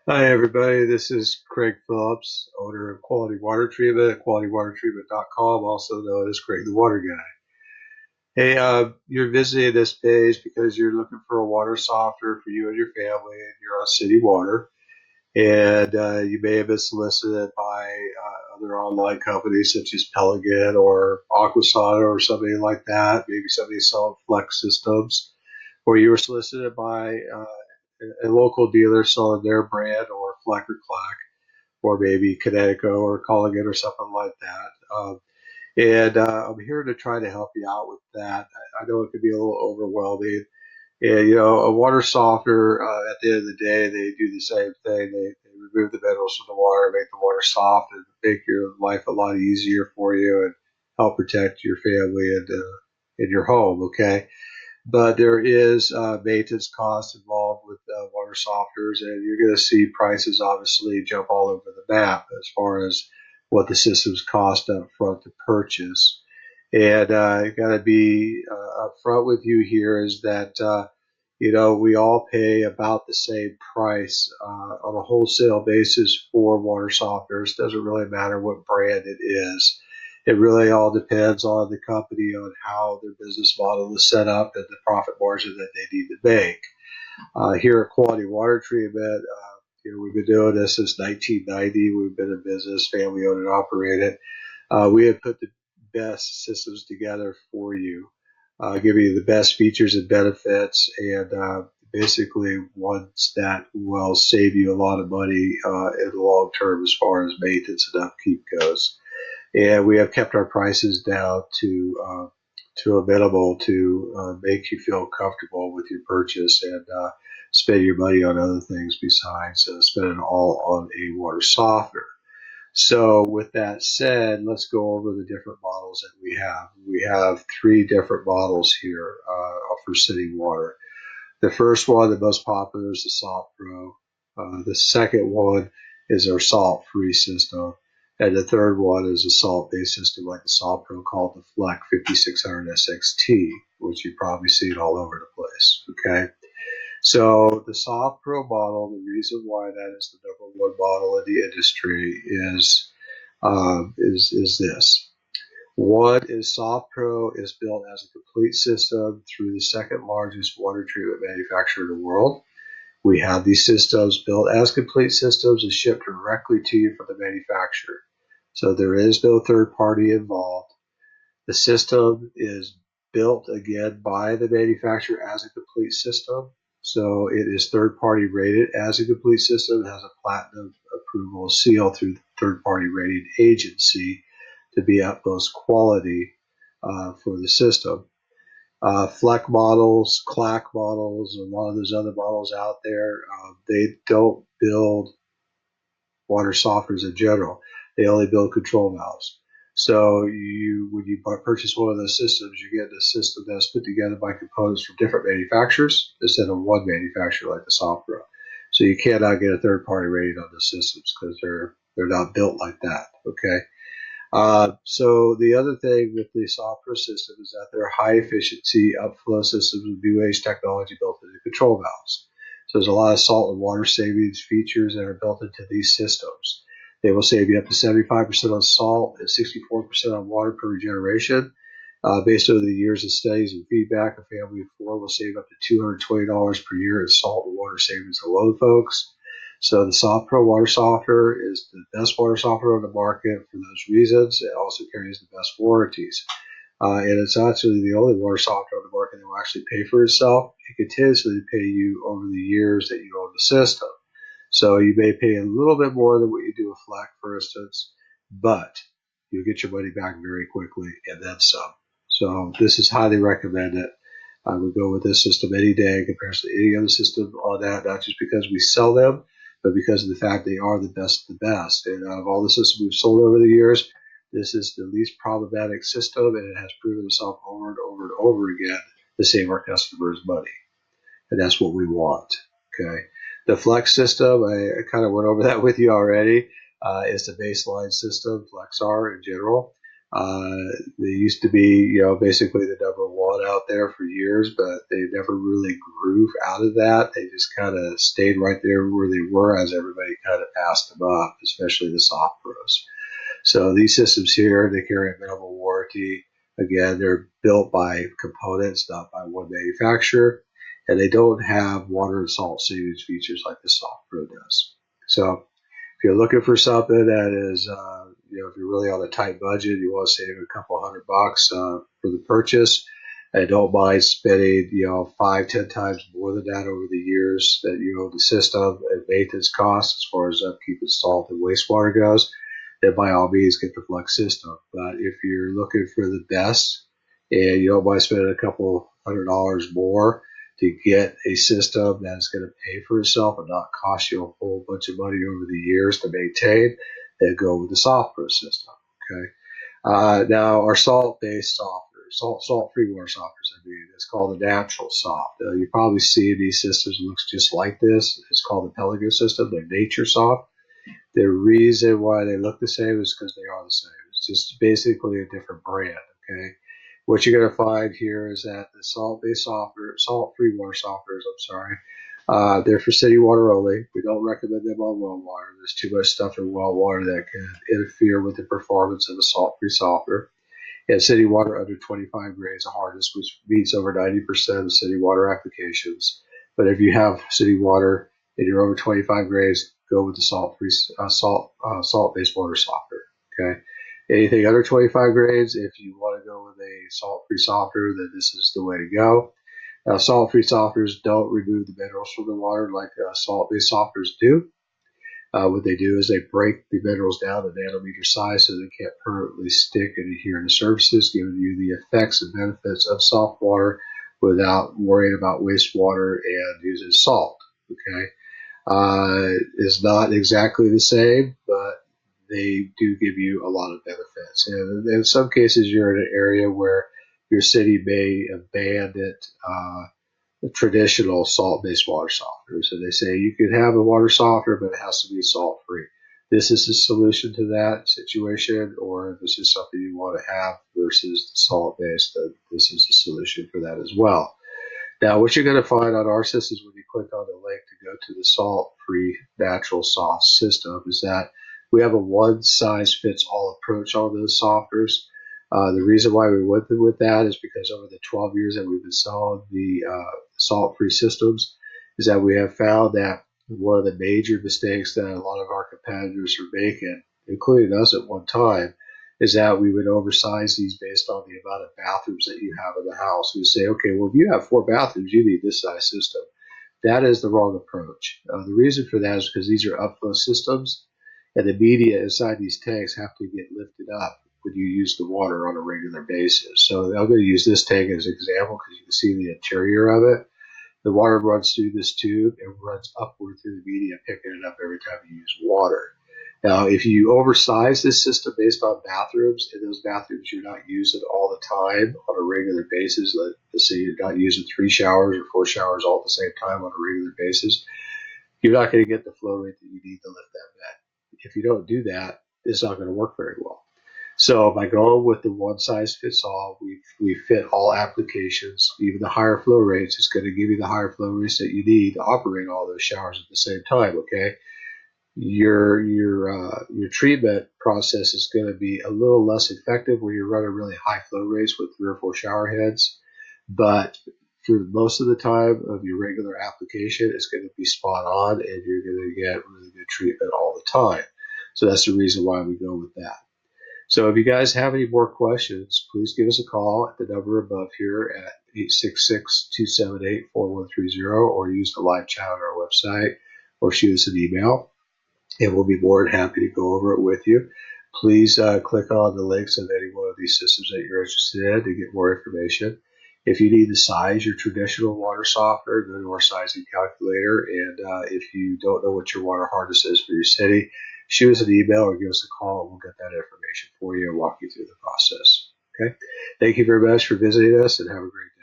Hi, everybody. This is Craig Phillips, owner of Quality Water Treatment at qualitywatertreatment.com, also known as Craig the Water Guy. Hey, you're visiting this page because you're looking for a water softener for you and your family, and you're on city water. And you may have been solicited by other online companies such as Pelican or Aquasana or somebody like that. Maybe somebody selling Flex systems, or you were solicited by a local dealer selling their brand or Fleck or Clack or maybe Connecticut or calling it or something like that. And I'm here to try to help you out with that. I know it can be a little overwhelming. And, a water softener, at the end of the day, they do the same thing. They remove the minerals from the water, make the water soft, and make your life a lot easier for you and help protect your family and your home, okay? But there is maintenance costs involved with water softeners, and you're going to see prices obviously jump all over the map as far as what the systems cost up front to purchase. And I got to be upfront with you here is that we all pay about the same price on a wholesale basis for water softeners. Doesn't really matter what brand it is. It really all depends on the company on how their business model is set up and the profit margin that they need to make. Here at Quality Water Treatment, we've been doing this since 1990. We've been in business, family owned and operated. We have put the best systems together for you, giving you the best features and benefits, and basically ones that will save you a lot of money in the long term as far as maintenance and upkeep goes. And we have kept our prices down to a minimal to make you feel comfortable with your purchase and spend your money on other things besides spending all on a water softener. So, with that said, let's go over the different models that we have. We have three different models here for city water. The first one, the most popular, is the SoftPro. The second one is our salt-free system. And the third one is a salt-based system like the SoftPro called the Fleck 5600 SXT, which you've probably seen all over the place. Okay. So the SoftPro model, the reason why that is the number one model in the industry is this. One is SoftPro is built as a complete system through the second largest water treatment manufacturer in the world. We have these systems built as complete systems and shipped directly to you from the manufacturer. So there is no third party involved. The system is built again by the manufacturer as a complete system. So it is third party rated as a complete system. It has a platinum approval seal through the third party rating agency to be utmost quality for the system. Fleck models, Clack models, and a lot of those other models out there, they don't build water softeners in general. They only build control valves. So when you purchase one of those systems, you get a system that's put together by components from different manufacturers instead of one manufacturer like the SoftPro. So you cannot get a third party rating on the systems because they're not built like that. Okay. So the other thing with the SoftPro system is that they're high efficiency upflow systems with new age technology built into control valves. So there's a lot of salt and water savings features that are built into these systems. They will save you up to 75% on salt and 64% on water per regeneration. Based on the years of studies and feedback, a family of four will save up to $220 per year in salt and water savings alone, folks. So the SoftPro water softener is the best water softener on the market for those reasons. It also carries the best warranties. And it's actually the only water softener on the market that will actually pay for itself. It continuously pay you over the years that you own the system. So you may pay a little bit more than what you do with Fleck, for instance, but you'll get your money back very quickly and then some. So this is highly recommended. I would go with this system any day in comparison to any other system on that, not just because we sell them, but because of the fact they are the best of the best. And out of all the systems we've sold over the years, this is the least problematic system, and it has proven itself over and over and over again to save our customers money. And that's what we want. Okay. The Flex system, I kind of went over that with you already. Is the baseline system, FlexR in general. They used to be, basically the number one out there for years, but they never really grew out of that. They just kind of stayed right there where they were as everybody kind of passed them up, especially the SoftPros. So these systems here, they carry a minimal warranty. Again, they're built by components, not by one manufacturer, and they don't have water and salt savings features like the SoftPro does. So if you're looking for something that is, if you're really on a tight budget, you want to save a couple $100 for the purchase, and don't mind spending, 5, 10 times more than that over the years that you own the system and maintenance costs as far as upkeep and salt and wastewater goes, then by all means get the Flex system. But if you're looking for the best and you don't mind spending a couple $100 more to get a system that's going to pay for itself and not cost you a whole bunch of money over the years to maintain, then go with the SoftPro system. Okay. Now our salt-based softeners, salt-free water softeners, it's called the natural soft. You probably see these systems looks just like this. It's called the Pelican system, the Nature Soft. The reason why they look the same is because they are the same. It's just basically a different brand. Okay. What you're going to find here is that the salt-based softeners, salt-free water softeners, I'm sorry, they're for city water only. We don't recommend them on well water. There's too much stuff in well water that can interfere with the performance of a salt-free softener. And city water under 25 grains of hardness, which meets over 90% of city water applications. But if you have city water and you're over 25 grains, go with the salt-based water softener. Okay. Anything under 25 grains, if you want to go with a salt-free softener, then this is the way to go. Salt-free softeners don't remove the minerals from the water like salt-based softeners do. What they do is they break the minerals down to nanometer size so they can't permanently stick and adhere to surfaces, giving you the effects and benefits of soft water without worrying about wastewater and using salt. Okay. Is not exactly the same, but they do give you a lot of benefits. And in some cases, you're in an area where your city may abandon the traditional salt-based water softeners. So they say you can have a water softener, but it has to be salt-free. This is the solution to that situation, or if it's just something you want to have versus the salt-based, then this is the solution for that as well. Now, what you're going to find on our system is when you click on the link to go to the salt-free natural soft system is that we have a one-size-fits-all approach on those softeners. The reason why we went with that is because over the 12 years that we've been selling the salt-free systems is that we have found that one of the major mistakes that a lot of our competitors are making, including us at one time, is that we would oversize these based on the amount of bathrooms that you have in the house. We say, okay, well, if you have 4 bathrooms, you need this size system. That is the wrong approach. The reason for that is because these are upflow systems, and the media inside these tanks have to get lifted up when you use the water on a regular basis. So I'm going to use this tank as an example because you can see the interior of it. The water runs through this tube and runs upward through the media, picking it up every time you use water. Now, if you oversize this system based on bathrooms, and those bathrooms you're not using all the time on a regular basis, let's say you're not using 3 showers or 4 showers all at the same time on a regular basis, you're not going to get the flow rate that you need to lift that bed. If you don't do that, it's not going to work very well. So by going with the one size fits all, we fit all applications. Even the higher flow rates, it's going to give you the higher flow rates that you need to operate all those showers at the same time. Okay, your treatment process is going to be a little less effective when you're running really high flow rates with 3 or 4 shower heads, but for most of the time of your regular application, it's going to be spot on, and you're going to get really good treatment all the time. So that's the reason why we go with that. So if you guys have any more questions, please give us a call at the number above here at 866-278-4130, or use the live chat on our website, or shoot us an email, and we'll be more than happy to go over it with you. Please click on the links of any one of these systems that you're interested in to get more information. If you need to size your traditional water softener, go to our sizing calculator. And if you don't know what your water hardness is for your city, shoot us an email or give us a call, and we'll get that information for you and walk you through the process. Okay. Thank you very much for visiting us, and have a great day.